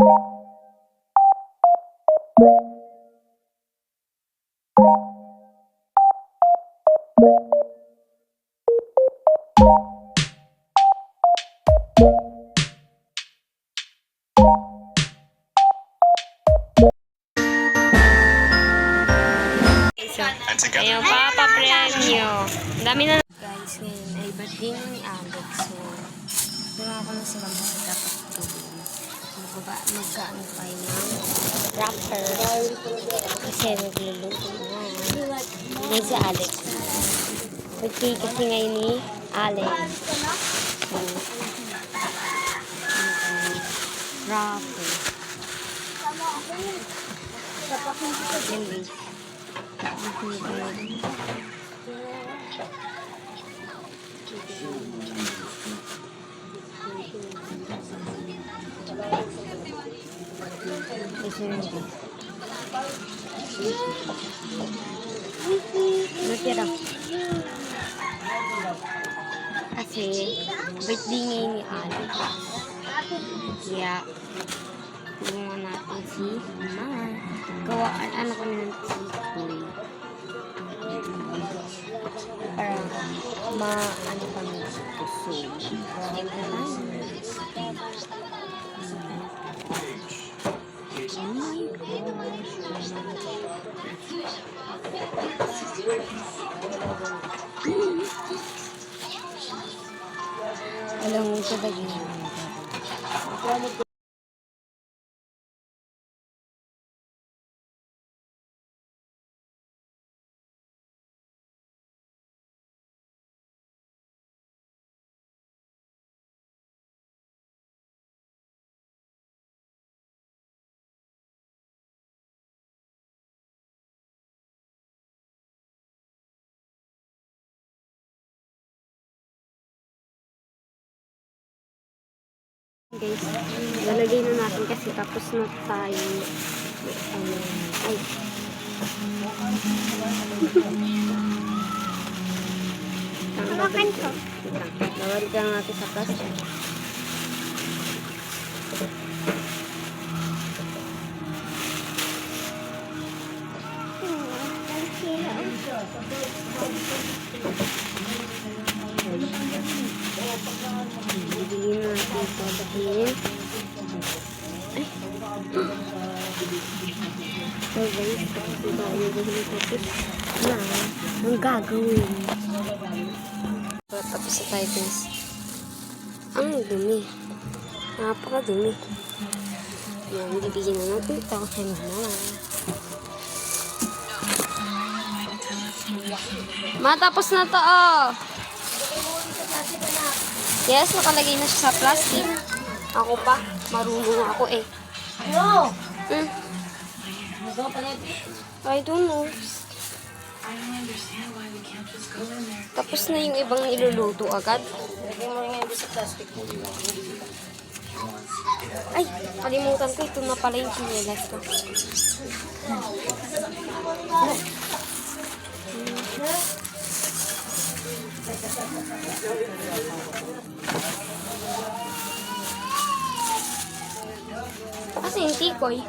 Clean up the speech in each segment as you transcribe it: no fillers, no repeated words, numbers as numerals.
Ayun, papa-premyo. Ang dami na. Guys, ngayon ay birthday ni Alex. So, tulungan ko na sila dapat gawin. Magkaano tayo ng wrapper. Kasi nagluluto na. Ngayon si Alex. Birthday kasi ngayon ni Alex. So, wrapper. Yan guys. Natira. Kasi birthday ngayon ni Alex. Kaya tulungan natin si Mama. Gawaan ano kami ng tikoy. Para ano kami gusto. Alam mo sa bagay. Guys, lalagay na natin kasi tapos na tayo. Ay. Tanggalin ko. Lalagay lang natin sa plastic. Bibigyan natin ito dahil ay so guys, tayo dahil tapos na ang gagawin. Tapos na tayo guys. Ang dumi, napakadumi. Yan, bibigyan na natin ito kay Mama. Matapos na to, oh. Yes, nakalagay na siya sa plastic. Ako pa, marunong ako eh. No! I don't know. Tapos na yung ibang iluluto agad. Lagay mo rin yung sa plastic. Ay, kalimutan ko. Ito na pala yung chinelas ko. Kasi yung tikoy.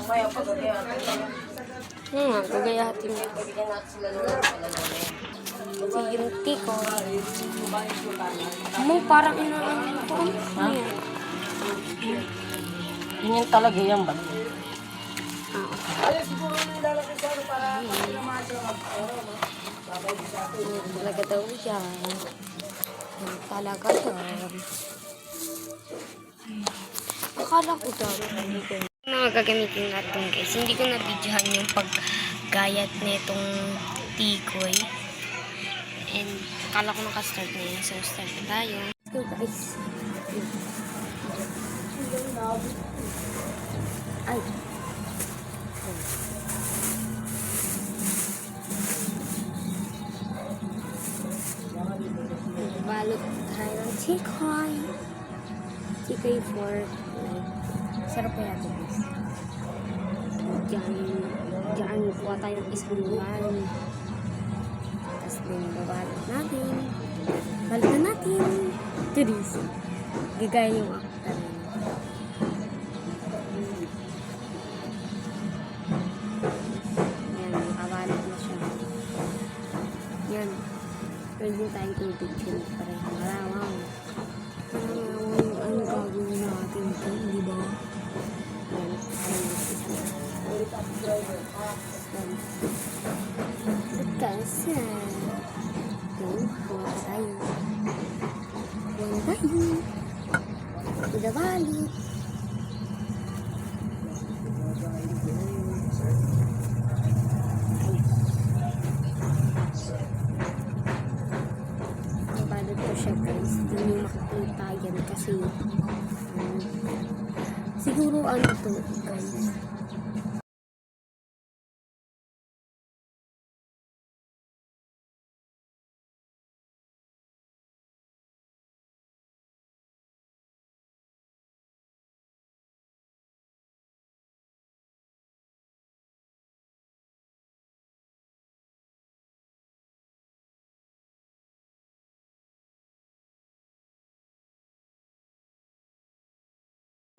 Kaya pag Gagayatin mo. bigyan natin sila ng Kasi yung tikoy. Mo, parang inaano ko. Ganyan talaga yan ba? Talaga daw yan. Talaga daw. Akala ko daw. Mga gagamitin natin guys. Hindi ko na-videohan yung paggayat nitong tikoy. And akala ko nakastart na yun. So start na tayo. Let's go guys. Ay. Balot tayo ng tikoy. Tikoy for like, sarap kaya ito guys. Diyan kuha tayo ng isang buwan. Tapos din babalot natin. Balot na natin. Turis. Gagaya yung actor. Meron din tayong tubig din pareho. Marawang. Ang gagawin natin ito, di ba? Kasi, buwan tayo. Buwan tayo. Udah balik. Balot ko siya guys. Hindi nyo makikita yan kasi siguro ano to guys.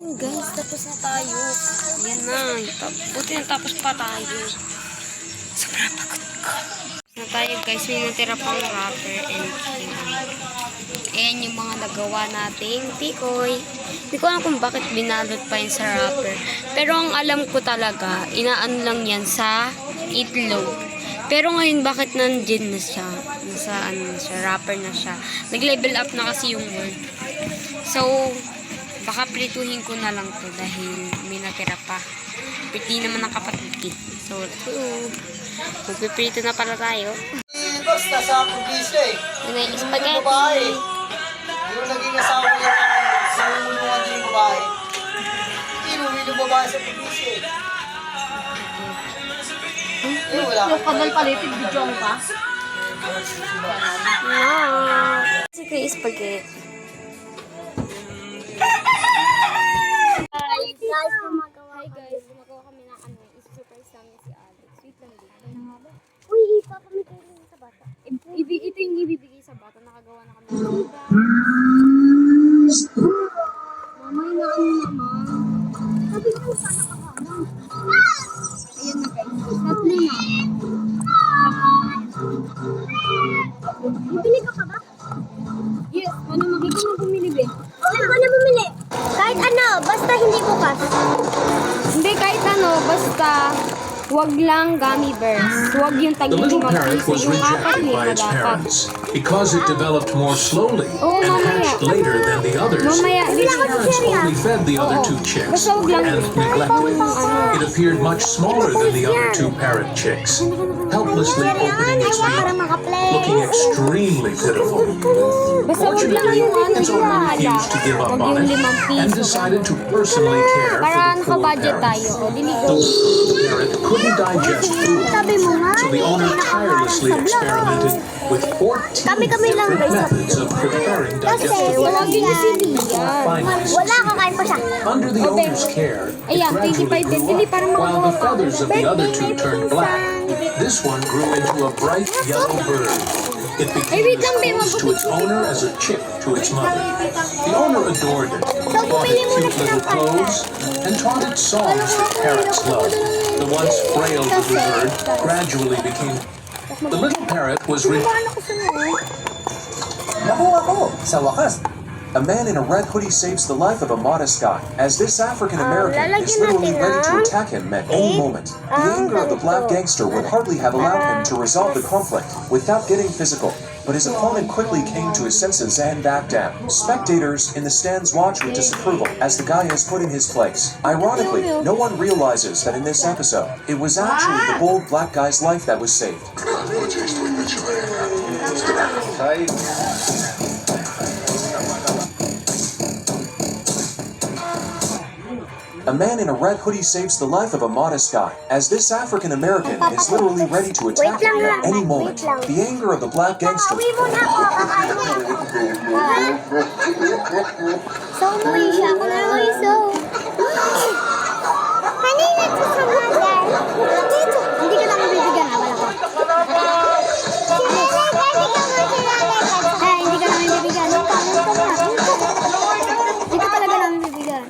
Guys, tapos na tayo. Yan na. Buti na tapos pa tayo. Sobrang pagod ko. Na tayo guys, may natira pang wrapper and ayan yung mga nagawa nating tikoy. Hindi ko alam kung bakit binalot pa yun sa wrapper. Pero ang alam ko talaga, inaan lang yan sa itlog. Pero ngayon bakit nandiyan na siya? Nasa ano na siya, wrapper na siya. Nag-level up na kasi yung word. So, baka prituhin ko na lang to dahil may natira pa. Priti naman ang kapatid ko. So, magpiprito na pala tayo. Basta sa probinsya eh. Yun ay Yung spaghetti. babae. Yung naging asawa niya sa mulungan din yung babae. Inuwi ng babae sa probinsya eh. Eh, wala Yung kabal palitin, video mo pa? No. Kasi ko yung spaghetti. Hi guys, gumagawa kami ng ano, i-surprise namin si Alex. Wait lang din. Uy, ipapamit kayo sa bata. Ito yung ibibigay sa bata. Nakagawa na kami ng bata. Mama, inaano naman. Sabi ko sana kakaano. Ayan na guys. Tatlo na. Bibili ka pa ba? Yes. Ano, ikaw na bumili ba? Ano ba na bumili? Kahit ano, basta hindi bukas. Hindi, kahit ano, basta wag lang gummy bears. Wag yung The little parrot tag-5 was yung apat rejected by lima its dapat. parents because it developed more slowly Oo, and mamaya. hatched later than the others. Mamaya, Its parents only fed the other two chicks Basta wag lang and neglected it. It appeared much smaller than the other two parrot chicks, helplessly opening its beak, looking extremely pitiful. Basta wag lang Fortunately, yung ano, its owner yung refused to give up Wag on yung it 5 and piso. decided to personally care Para for the poor naka-budget tayo. parrot. O, diligo. The parrot couldn't digest food, Sabi mo nga, so the owner tirelessly experimented with 14 different methods of preparing digestive wala food. din si Lia. Finally Kakain pa siya. under the owner's care, it Ayan, gradually 25 din. grew Dili, up, para while the makagawa pa. feathers of the other two turned black. This one grew into a bright yellow bird. It became wait as lang, babe. close to its owner as a chick to its mother. The owner adored it, bought it cute little clothes, and taught it songs that parrots love. The once frail little bird gradually became... The little parrot was... Naku ako, sa wakas. A man in a red hoodie saves the life of a modest guy, as this African American is literally ready to attack him at any moment. The anger of the black gangster would hardly have allowed him to resolve the conflict without getting physical, but his opponent quickly came to his senses and backed down. Spectators in the stands watch with disapproval as the guy is put in his place. Ironically, no one realizes that in this episode, it was actually the bold black guy's life that was saved. A man in a red hoodie saves the life of a modest guy, as this African American is literally ready to attack him at any moment. The anger of the black gangster. So, umuwi siya. Ako na lang iso. Kanina ito sa mother. Dito. Hindi ka naman bibigyan ha. Wala ko. Hindi ka naman bibigyan. Hindi ka talaga namin bibigyan.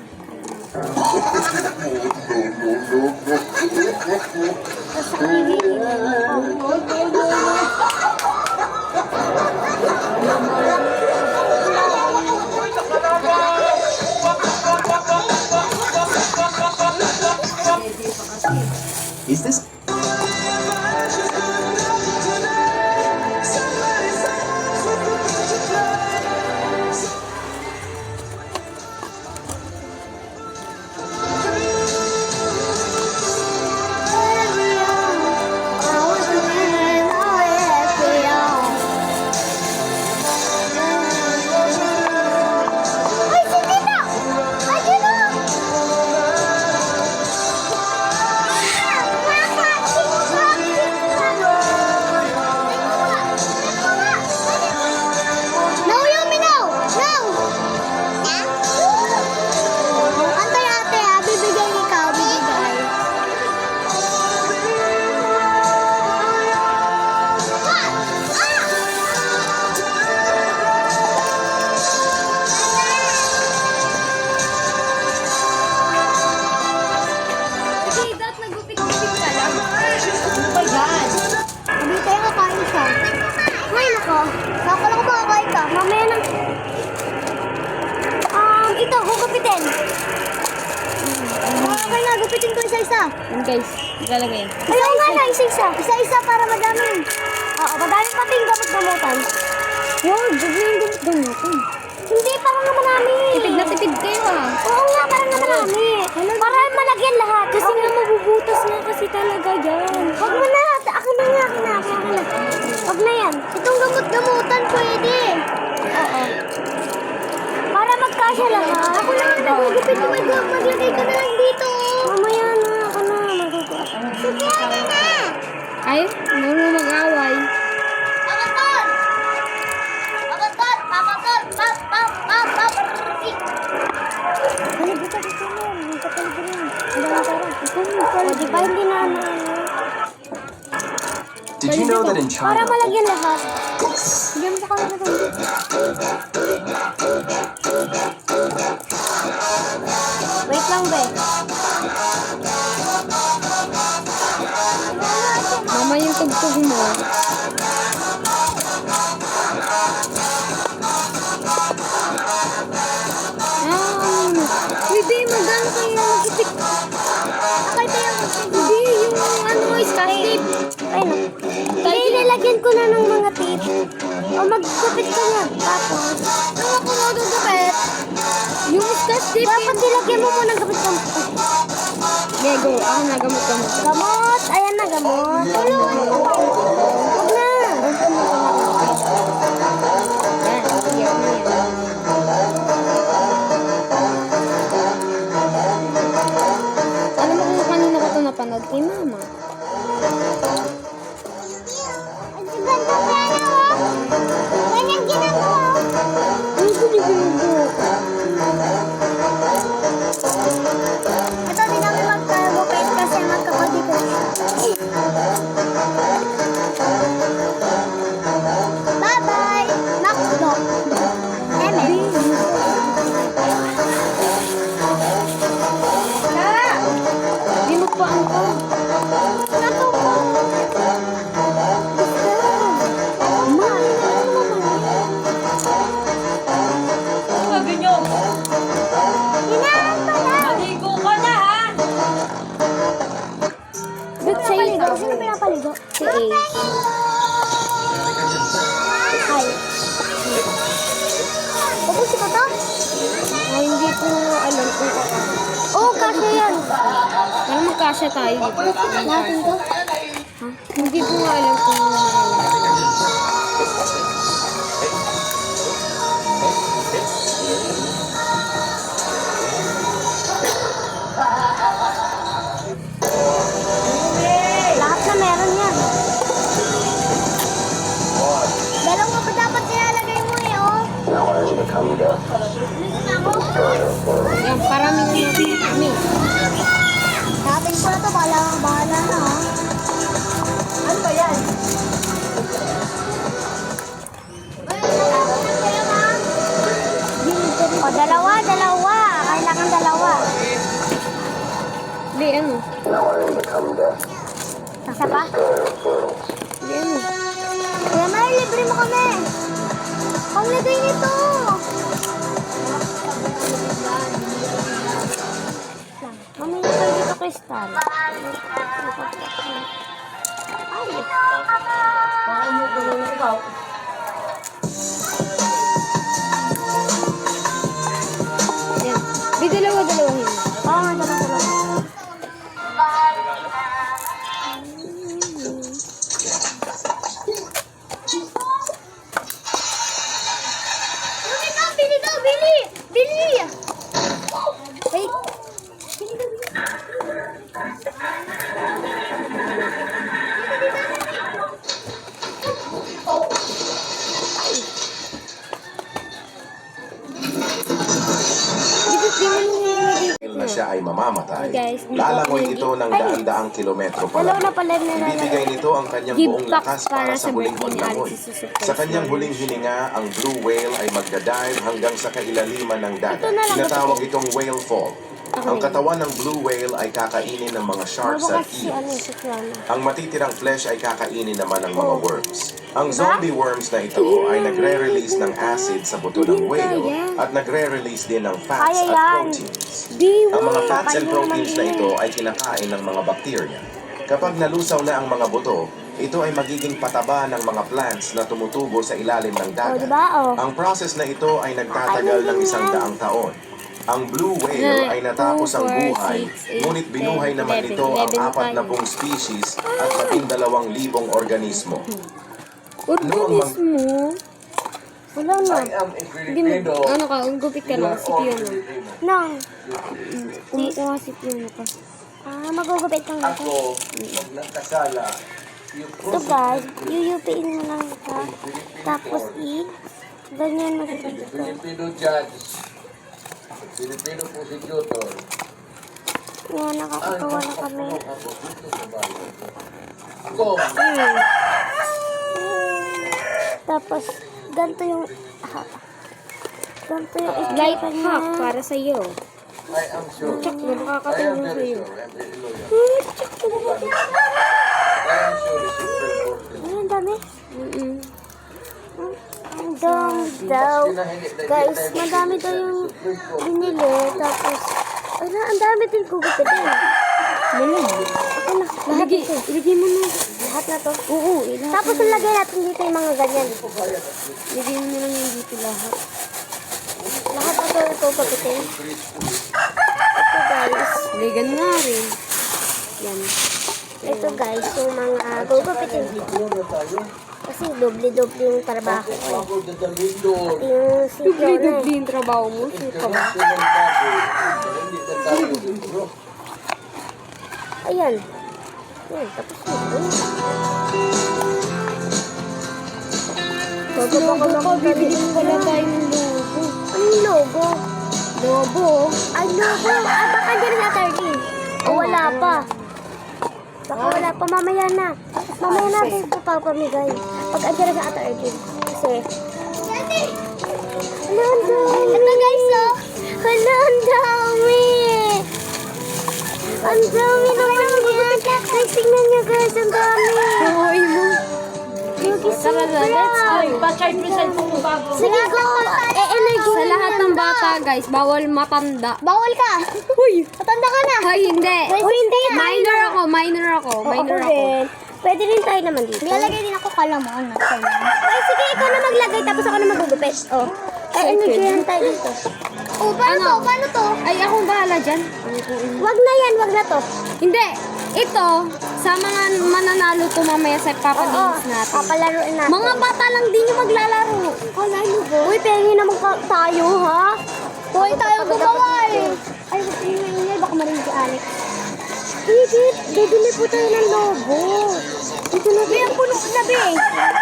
Tapos sa Is this Ay, si Tita! Ayun o! No, Yumi, no! No! Antay ate ha, bibigyan ikaw, bibigay. Sige, dapat nagupit-gupit ka lang. Ano ba yan? Hindi tayo kakain siya. Ay, nako. Saka lang makakain ka. Mamaya na. Ito, gugupitin. Okay na, gupitin ko isa-isa. Yan guys, ilalagay. Ayaw nga na, isa-isa. Isa-isa para madami. Oo, madami pati yung gamot-gamutan. Wow, bigla yung gamot-gamutan. Hindi, parang naman namin. Tipid na tipid kayo ah. Oo nga, parang naman namin. Para malagyan lahat. Kasi nga mabubutas nga kasi talaga yan. Huwag mo na. Akin na nga, akin na. Huwag na yan. Itong gamot-gamutan pwede. Oo. Para magkasya lahat. Ako na nga nagugupit yung maglagay ka na lang dito. Mamaya na, ako na. Magagawa. Sige, ano na. Ay, marunong mag-away. Pakaton! Pakaton! Pakaton! Pap! Pap! Pap! Pap! Kalibutan ito mo. Hindi ka kalibutan. Ang dami para. O, di ba hindi na ano? Did you know that in Para China malagyan lahat. Bigyan mo sa kanila ito. Wait lang, be. Mama yung tugtog mo. Hindi, magano kayo nagupit. Akay tayo. Hindi, yung ano, scotch tape. Ay, no. Kaya nilagyan ko na ng mga tape. O, magkupit ka na. Tapos, Ano ako magugupit? Yung scotch tape. dapat nilagyan mo muna ng gamot-gamot. Okay, go. Ako na gamot-gamot. Gamot! Ayan na, gamot. Huwag na. Yan, iyak na yan. Alam mo kung kanina ko ito napanood kay mama. Ang ganda pa yan, oh. Ganyan ginagawa. Ano ko niya binubuo? Ito, di namin magkagupit kasi magkapatid ko. Bye-bye! Makdo. Eme. Di magpaan ka. Nato ko. Sabi nyo, Hinaan pa lang. maligo ka na ha? Ba't sa'yo Pinapaligo? ikaw? Sino pinapaligo? Si A. Hi. Ubusin ko to? Ay, hindi ko alam kung kakasya. Oo, kasi yan. Para magkasya tayo. Natin to. Ha? Hindi ko nga alam kung Lahat na meron yan. Dalawa pa dapat nilalagay mo eh, oh. yan, parami na natin kami. Dating ko na to, bahala na, oh. Ano ba yan? O, dalawa. Kailangan dalawa. Hindi, ano? Isa pa? Hindi, ano? Kuya Mar, libre mo kami. Panglagay nito. Mamaya kayo dito kristal. Baka mo gulo na ikaw. Yan. Di dalawa-dalawahin. Oo nga, dalawa. Bili daw, bili! Bili! Wait. Na siya ay mamamatay, Guys, lalangoy ito ng daan-daang kilometro pa Dalawa lang. na pala na Ibibigay nito ang kanyang Give buong back lakas para para sa sa huling birthday ni paglangoy. Alex sa Super Sa kanyang Smash. huling hininga, ang blue whale ay magdadive hanggang sa kailaliman ng dagat. Ito na lang, Tinatawag itong whale fall. Ang katawan ng blue whale ay kakainin ng mga sharks at Mabukas si ano, eels. si Fiona. Ang matitirang flesh ay kakainin naman ng mga worms. Ang zombie worms na ito ay nagre-release ng acid sa buto ng whale at nagre-release din ng fats Kaya at yan. proteins. Di Ang mga mo, fats and kakainin proteins na naman ito ay kinakain ng mga bakterya. Kapag nalusaw na ang mga buto, ito ay magiging pataba ng mga plants na tumutubo sa ilalim ng O, dagat. diba? O. Ang process na ito ay nagtatagal ng 100 taon. Ang blue whale ay natapos ang 2, 4, buhay, 6, 8, ngunit binuhay 10, naman 11, nito ang 11 40 species at 12,000 organismo. Organismo? Wala na. Hindi mo, ano ka, gupit ka lang, si Fiona. Nang. Kumukuha si Fiona pa. Magugupit kang ito. pag nagkasala, yung Ito guys, yuyupiin mo lang ito. Tapos ganyan mo dito. Filipino judge, Filipino prosecutor, Yan, nakakatawa na kami. ako, Tapos, ganito yung... ganito yung Light itsura niya. hack para sa iyo. I am sure, Check mo, I nakakatulong am sa very iyo. sure, I am very loyal. I am sure the Supreme Court will Ay, ang dami. Mm-mm. Ang dami daw. Guys, madami daw yung binili. Tapos, ang dami din gugupitin. Malag. Ako na, lahat ito. Ilagay mo na. Lahat na to. Oo, ilagay. Tapos, ilagay natin dito yung mga ganyan. Ilagay mo na lang yung dito lahat. Lahat na to yung gugupitin. Ito guys. Ligan nga rin. Yan. Ito guys, yung mga gugupitin. Kasi doble-doble yung trabaho ko. ako dadalhin doon. Yung si Fiona. Dubli-dubli yung trabaho mo. Sino ka ba? Kasi ng bago, hindi ka tayo siguro. Ayan. Ayan, tapos yun. Logo ka, bibili pala tayo ng logo. Anong logo? Logo. Ay, logo. Baka hindi rin na 13. O wala pa. Baka wala pa. Mamaya na. Mamaya natin ito papamigay. Pag andyan na sa 13. Kasi... Hala, ang dami. Ito guys, oh. Hala, ang dami. Ang dami naman yan. Guys, tingnan nyo guys. Ang dami. Hoy mo. Tara na, let's go. Pa-charge mo sa phone mo bago. Sige, go. Energy. Sa lahat ng bata, guys, bawal matanda. Bawal ka. Uy! Matanda ka na. Ay, hindi. Uy, hindi. Minor ako. Minor ako. Pwede rin tayo naman dito. Nilalagay din ako kalaman. Ay, sige, ikaw na maglagay tapos ako na magugupit. Oh. Ay, energy tayo dito. Oh, paano to? Paano to? Ay, akong bahala dyan. Wag na yan, wag na to. Hindi. Ito, sa mga mananalo to mamaya sa papagames natin. Papalaroin natin. Mga bata lang din yung maglalaro. Kalalo ba? Uy, pengi naman tayo, ha? Huwag tayo gumawa eh. Ay, wag yung ingay. Baka marinig si Alex. Higit, bibili po tayo ng logo. Dito na ba? Ang puno na ba eh.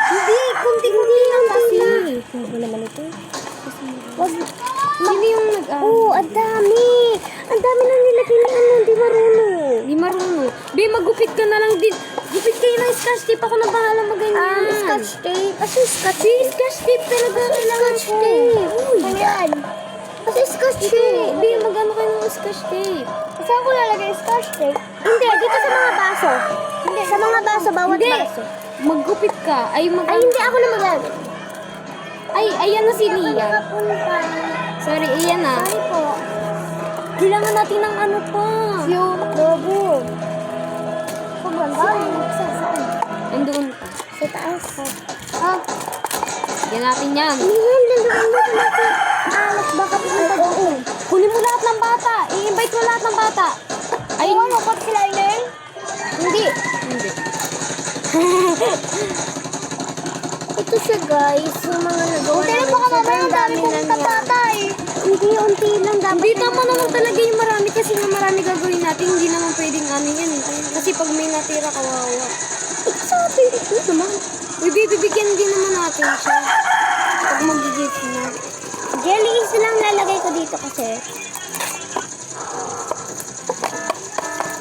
Hindi, kunti-kunti lang kasi. Logo naman ito. Wag. Sino yung nag-ano? Oo, ang dami. Ang dami nang nilagay ni ano, hindi marunong. Di marunong. Be, magupit ka na lang din. Gupit kayo ng scotch tape. Ako na bahala maganyan. Scotch tape. Kasi scotch Be, scotch tape talaga kailangan ko. tape. Ayan. Kasi scotch tape. Be, magano kayo ng scotch tape? Saan ko lalagay scotch tape? Hindi, dito sa mga baso. Hindi, sa mga baso, bawat Hindi. baso. Maggupit ka. Ay, Ay, hindi ako na maglalagay. Ay, ayan na si Lia. Sorry, ayan na. Sorry po. Kailangan natin ng ano pa. Logo. Ang dami. Saan? Andoon pa. Sa taas. Ah. Yan natin yan. Miguel, nandoon mo na si Alex. Baka pumunta doon. Kunin mo lahat ng bata. I-invite mo lahat ng bata. Ay, ano? Pati sila Inen? Hindi. Hindi. Ito siya guys, yung mga nagawa. Hindi, baka mamaya ang dami kong tatay. Hindi, unti lang dapat. Hindi tama naman talaga yung marami kasi nga marami gagawin natin. Hindi naman pwedeng ano yan. Kasi pag may natira, kawawa. Sabi, ito naman. Uy, bibigyan din naman natin siya. Pag mag-gift na. Jelly is lang lalagay ko dito kasi.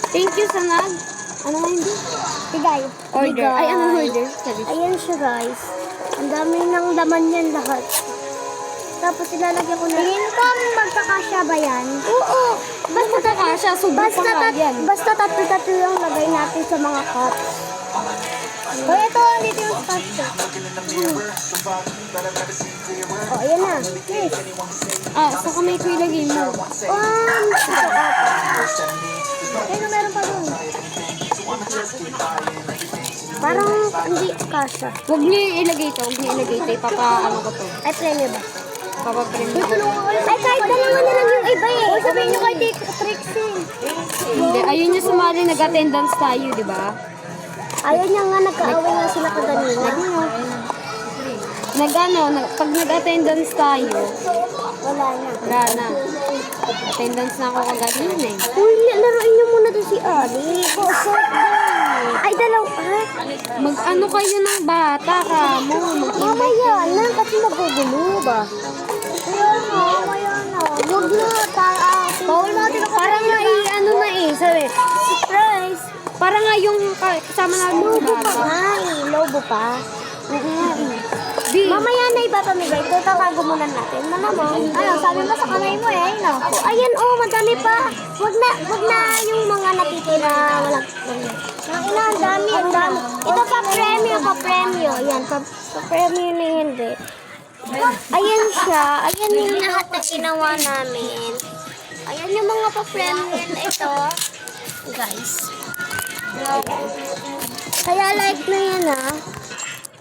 Thank you sa ano nga hindi? Bigay. Order. Ay, anong order? Sorry. Ayan siya guys. Ang dami ng laman yan lahat. Tapos ilalagyan ko na. Tingin ko magkakasya ba yan? Oo. Basta ka siya, subok pa nga yan. Basta tatlo-tatlo lang lagay natin sa mga cups. O, ito, dito yung cups. O, ayan na. Yes. Ah, sa kamay ko ilagay mo. Ayun, meron pa doon. Parang hindi kasha. Huwag niyo ilagay ito. Huwag niyo ilagay ito. Ano ko to. Ay, premium ba? Papapremyo. Ay, kahit dalawa na lang yung iba eh. O, sabihin nyo kay Trixie. Hindi. Ayun yung sumali. Nag-attendance tayo, di ba? Ayaw niya nga, nagkaaway nga sila kaganina. Pag nag-attendance tayo, Wala na. wala na. Attendance na ako kaganina eh. Uy, laruin niyo muna doon si Ali. Ay, dalaw. Mag-ano kayo ng bata ka mo? Mamaya na, kasi magugulo ba? Mamaya na. Huwag na, bawal natin ako. Parang nga ano na eh. Sabi, Surprise! parang nga yung kasama namin ng Lobo pa bata. nga eh. Lobo pa. Di, Mamaya na iba pamigay. Ito, tatago muna natin. Malamang. Ano, sabi mo sa kamay mo eh. No? Ayan, oh, madami pa. Wag na yung mga natitira. Walang. Ang ina, ang dami, ang dami. Ito pa-premyo. Yan, pa-premyo na hindi. Ayan siya. Ayan yung lahat na ginawa namin. Ayan yung mga pa-premyo na ito. Guys. Kaya like na yan ah.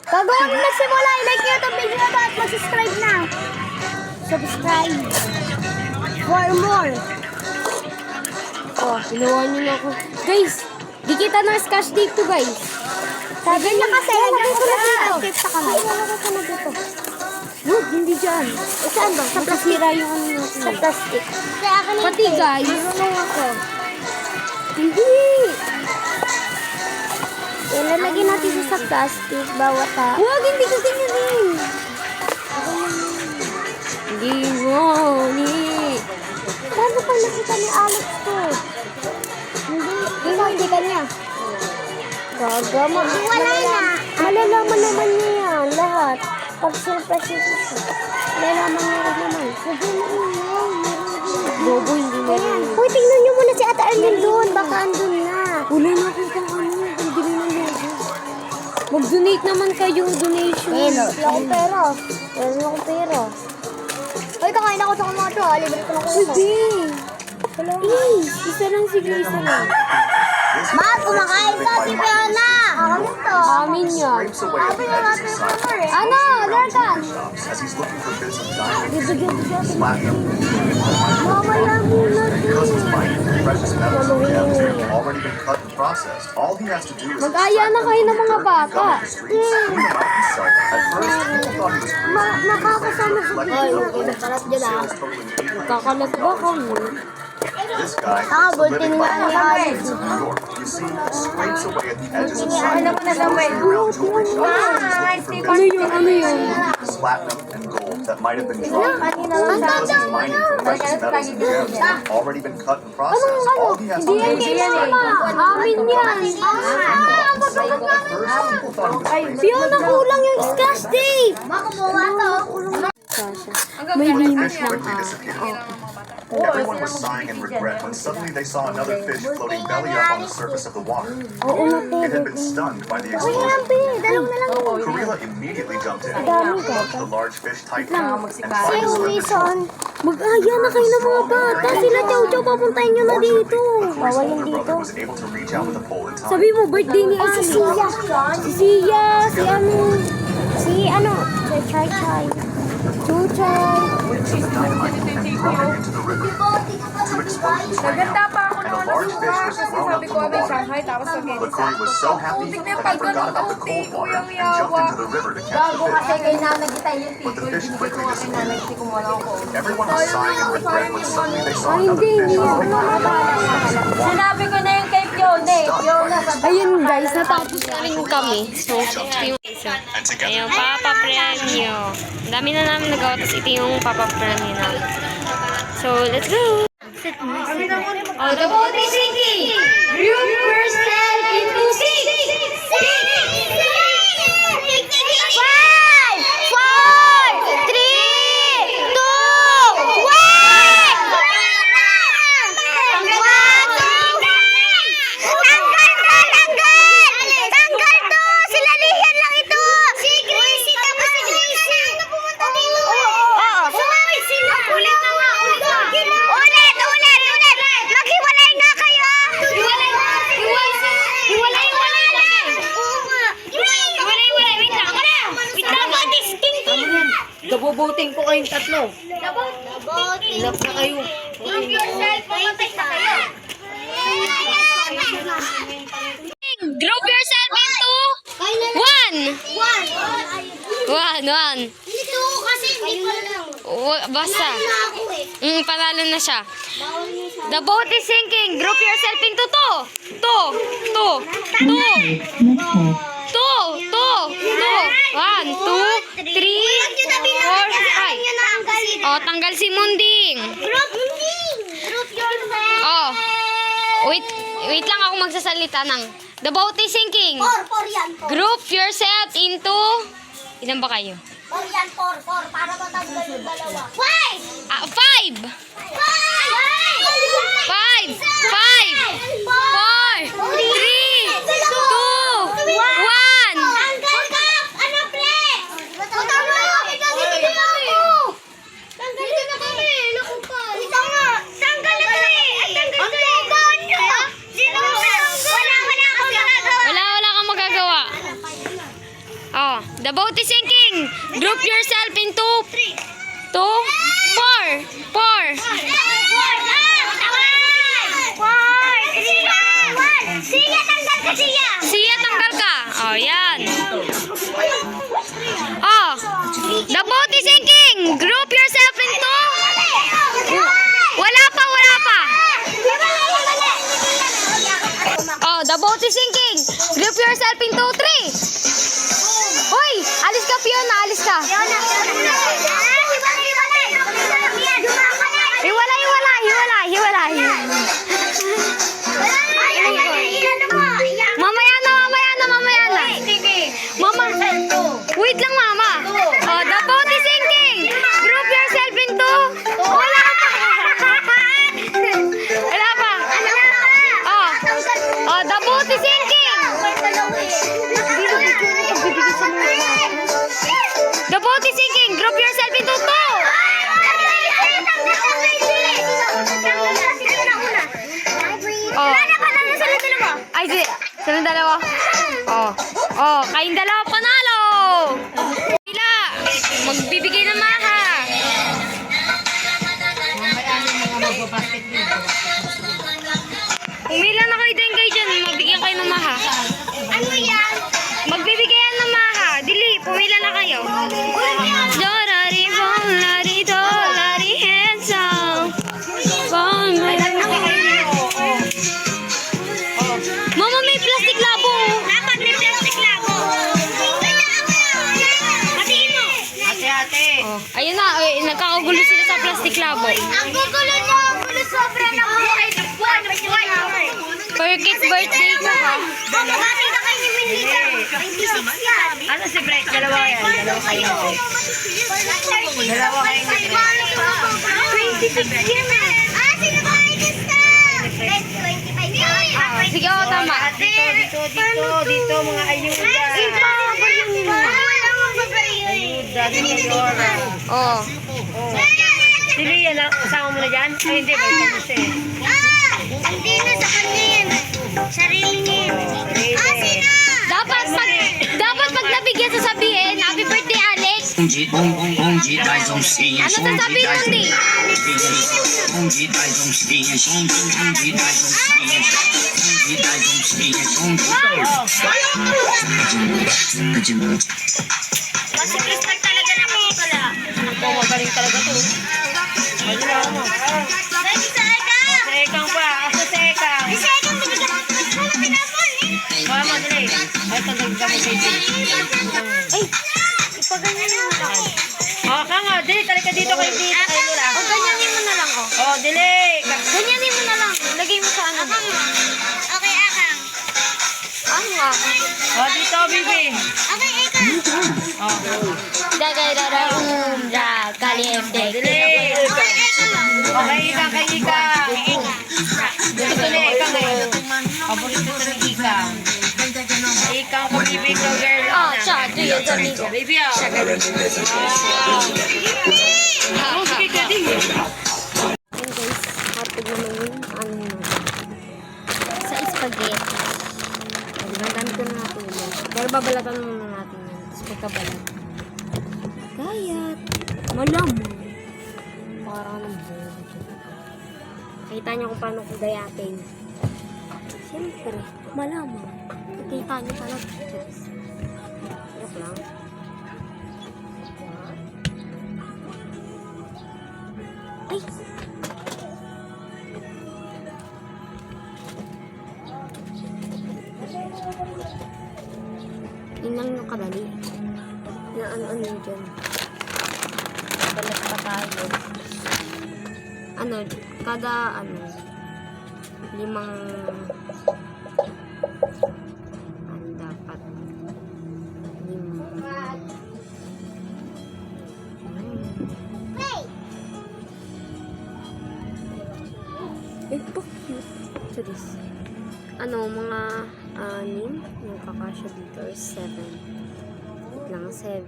Bago kami nagsimula, i-like nyo itong video na to at mag-subscribe na. Subscribe. For more. oh, ginawa niyo na ako. Guys, di kita na scotch tape to guys. Sabi niya kasi, lagay ko na dito. Tape sa kamay. Lagay ko na dito. Huwag, hindi dyan. Saan ba? Sa plastic. Masira yung ano natin. Sa plastic. Kaya akin na Pati guys. Marunong ako. Hindi. Ilalagay natin siya sa plastic. Bawat ha. Huwag, hindi ko ganyan. Hindi mo, Paano pa nakita ni Alex to? Hindi ka niya. Gagama. Wala na. Malalaman naman niya yan. Lahat. Pag surprise niya siya. Malalaman niya rin naman. Sabi mo yun. Bobo, hindi mo. Uy, tingnan niyo muna si Ate Arlene doon. Baka andun na. Wala na akong pang ano. Ang bili ng logo. Mag-donate naman kayong donation. Wala akong pera. Wala akong pera. Uy, kakain ako sa mga to. Libre ko na ko. Hindi. Isa lang, sige, isa lang. Ma, kumakain ka si Fiona. Amin to. Amin yan. Sabi na natin yung floor eh. Ano? Lorcan? As he's looking for bits of diamond, platinum, Mamaya muna because din. it's mining for precious metals and gems that have already been cut and processed. All he has to do is Mag-aya na kayo ng mga bata. At first, people thought he was crazy. Makakasama sa Collected gold sales totaling Kakalat ba kami? This guy Ah, is buti living nga like ni the Alex. of New York. You see, scrapes away at the edges of Alam mo na naman. around jewelry shops. He's looking for Ano bits yun? Ano yun? of platinum and gold that might have been dropped. Ang Because he's tanda mo mining na. for precious metals and gems that have already been cut and processed. All he has to do is extract them. Amin yan. At first, people thought he was crazy. Fiona, kulang yung scotch tape. Makumuha to. May limit lang Quickly disappeared. Everyone was sighing in regret when suddenly they saw another fish floating belly up on the surface of the water. It had been stunned by the explosion. Dalawang na lang. Karila immediately jumped in, nudged the large fish tightly, and tried to swim to shore. Mag-aya na kayo ng mga bata. Sila Chow-Chow, papuntahin nyo na dito. Bawal yung The dito. brother was able to reach out with a pole in time. Sabi mo, birthday ni Ali. Si Sia. Si Sia, si Chai-Chai. Chuchay. Dynamite and thrown it into the river. Two explosions rang Naganda out, pa ako and nung a large fish was kasi thrown up sabi from ko the may water. Shanghai tapos sabihin But Cory was so happy that he forgot about the cold water and jumped into the river to catch Bago the kasi fish. kay nanay kita yung But the tito, fish ibigay quickly ko kay nanay disappeared. kasi kumuha ako. Everyone was sighing in regret when suddenly they saw Ay, another hindi. fish Hindi ako floating on the surface of the water. Sinabi ko na yung kay Fiona, Fiona sa Ayun guys, natapos na rin kami. So, ito yung isa. Ayun, Papa Premyo. Ang dami na namin nagawa, tapos ito yung Papa Premyo namin. So, let's go! Oh, the boat is sinking! Group yourself into six! Five, four, three, two, one! Tanggal to! Sila Lihan lang ito! Uy, tapos si Lucy! Oo. Sumawit sila! Ulit na nga! Ulit! Maghiwalay nga kayo! Hiwalay! Wait lang! Wait lang! Gabubuting ko kayong tatlo. Ilap na kayo. Group yourself into one! One. Ito kasi hindi ko lang. Basta. Panalo na siya. The boat is sinking. Group yourself into two. One, two, three, four, five. Oh, tanggal si Munding. Group yourself. Oh. Wait lang ako magsasalita ng the boat is sinking. Four yan. Group yourself into ilan ba kayo? Four yan, four. Para matanggal yung dalawa. Five! Five. Four, three, two, one. Tanggal ka! Ano, Flex? Tanggal ako! Tanggal na kami! Naku pa! Ito nga! Tanggal na kami! Ang gagaan nyo! Sino mo ba? Wala akong magagawa! Wala kang magagawa. Oh, the boat is sinking. Group yourself into two, four. Siya, tanggal ka siya! Siya, tanggal ka. Oh, yan. Oh, the boat is sinking. Group yourself into Wala pa. Oh, the boat is sinking. Group yourself into three. Hoy, alis ka, Fiona. Alis ka. Hiwalay. Mamaya na. Wait lang, Mama. Oh, the boat is sinking. Group yourself into Wala pa. Oh, the boat is sinking. The boat is sinking. Group yourself into two. Oh. Ay, sila dalawa. Oh, kayong dalawa panalo. Sila, magbibigay ng maha. Umila na kayo din kayo dyan. Magbigyan kayo ng maha. Ano yan? Magbibigayan ng maha. Dili, pumila na kayo. Dorari, bolari, dolari, handsome. Mama, may plastic labo. Dapat may plastic labo. Matiin mo. Ate. Oh, ayun na, nagkakagulo sila sa plastic labo. Ang gugulo niyo. Gulo sobra ng buhay. Perfect birthday ko ha. Bumabati ka kay ni Minlita. 26 yan. Ano si Brett? Dalawa yan. Dalawa kayo. Dalawa kayo. 26 yan. Sino ba kayo gusto? 25 yan. Sige, oh, tama. Dito, mga ayuda. Wala mong babae. Ayuda, dito. Oh. Sili yan, kasama mo na dyan? Ay, hindi, may tanong siya eh. Hindi na sa kanya yan. Sarili niya yan. Dapat pag nabigyan sasabihin, happy birthday, Alex. Ano sasabihin mo, Di? Kasi Crystal talaga na po pala. Ito, magaling talaga to. Magaling mo. Sa Ekang pa. Asa sa Ekang? Wala mo, dali. Ay, tagdag kami kay Jay. Ay, ipaganyan mo na ako. Oh, ka nga, dali, talika dito kay Dito. Ay, Lola. O, ganyanin mo na lang, oh. Oh, dali. Ganyanin mo na lang. Lagay mo sa ano. Okay, Akang. Ano nga? Oh, dito, Bibi. Okay, Akang. Oh, Kaliente. dali. Okay, Ikang, kay Ikang. Gusto na Ikang eh. Paborito sa ni Ikang. Ikang ko, Bibi, ko, girl. Oh, siya, do you Baby, oh. Oh, sige ka din. Ayun guys, hotdog naman yung ano natin. Sa spaghetti. Ay, nagamit ko na natin yun. Pero babalatan muna natin yun. Tapos pagkabalat. Gayat. Malamang. Parang ng buo. Kita niyo kung paano kung gayatin. Siyempre, malamang. Kita niyo talaga. Joke lang. Ay! Yun lang yung kadali. Na ano-ano yun dyan. Balat pa tayo. Ano, kada ano, 5 ano dapat 5 eh, pa cute. So this. Ano, mga 6 yung kakasya dito or 7. Wait lang, 7.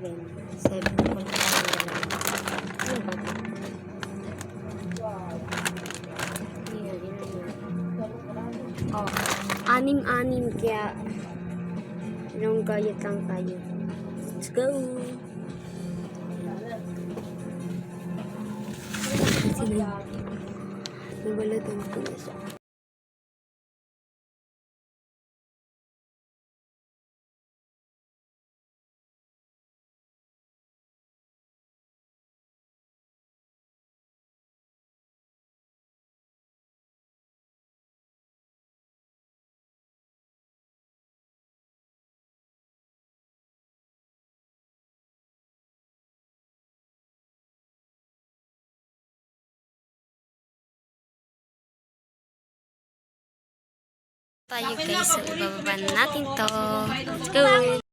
7 kung kakasya. Ano ba ito? Oh, 6 kaya ilang gayat lang tayo. Let's go! Sila yung balatan ko na siya. Tayo guys, so ibababa natin to. Let's go!